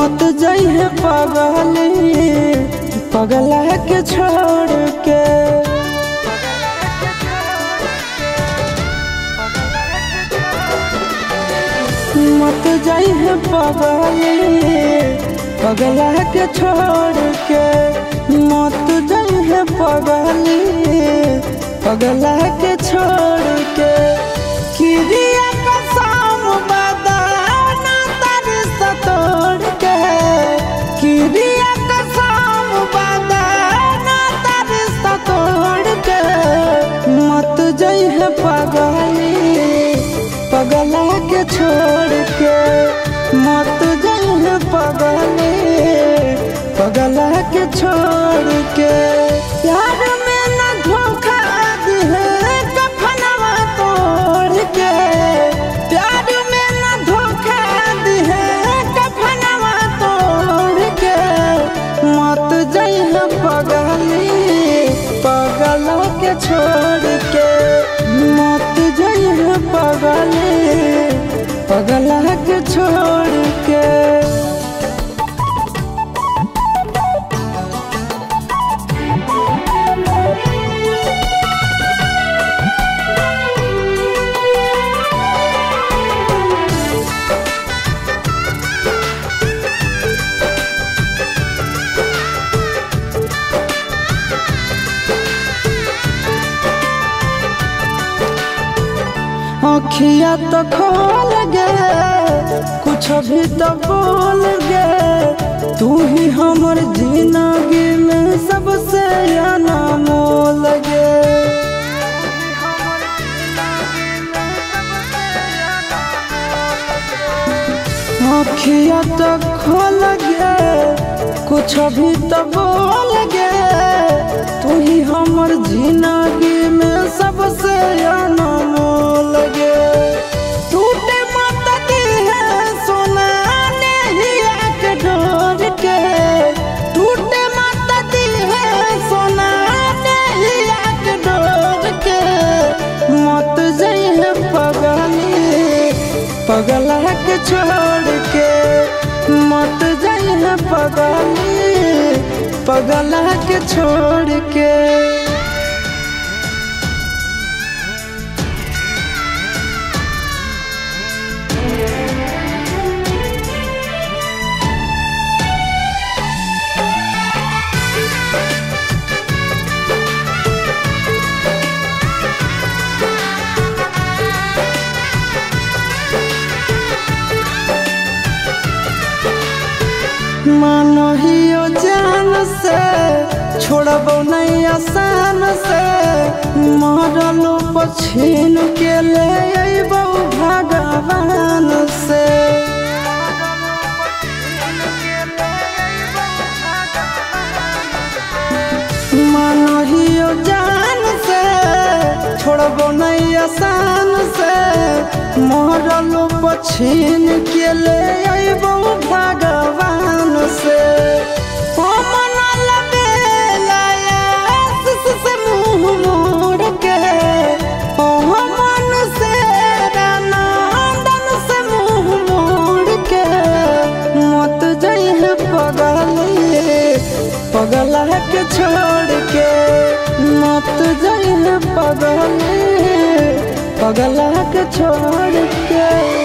मत जाइए पगली पगला के छोड़ के। मत जाइए पगली पगला के छोड़ के। मत जाइए पगली पगला के छोड़ के। किरिया कसम बदाना तारी सतोड़ के। किरिया कसम बदाना तारी सतोड़ के। मत जाइए पगली पगला के छोड़ के। मत जाइए पगली पगला के छोड़ के। प्यार में न धोखा दिए कफनवा तोड़ के। प्यार में न धोखा दिए कफनवा तोड़ के। मत जाइए पगली पगला के छोड़ के। मत जाइए पगली पगला के छोड़ के। अखिया तो खोल गे कुछ भी तो बोल गे। तू ही हमर जिंदगी में सबसे अनमोल गे। अखिया तो खोल गे कुछ भी तो बोल गे। तू ही हमर जिंदगी में सबसे अनमोल गे। टूटे मत दिए सोना नेहिया के डोर के। टूटे मत दिए सोना नेहिया के डोर के। मत जाइए पगली पगला के छोड़ के। मत जाइए पगली पगला के छोड़ के। मानहियो जान से छोड़बो नहीं आसान से। मरलो पछीन के ले अइबो भगवान से। मानहियो जान से छोड़बो नहीं आसान से। मरलो पछीन के ले अइबो भगवान से। से मुँह मोड़ के मन से रानंदन से मुँह मोड़ के। मत जाइए पगली पगला के छोड़ के। मत जाइए पगली पगला के छोड़ के।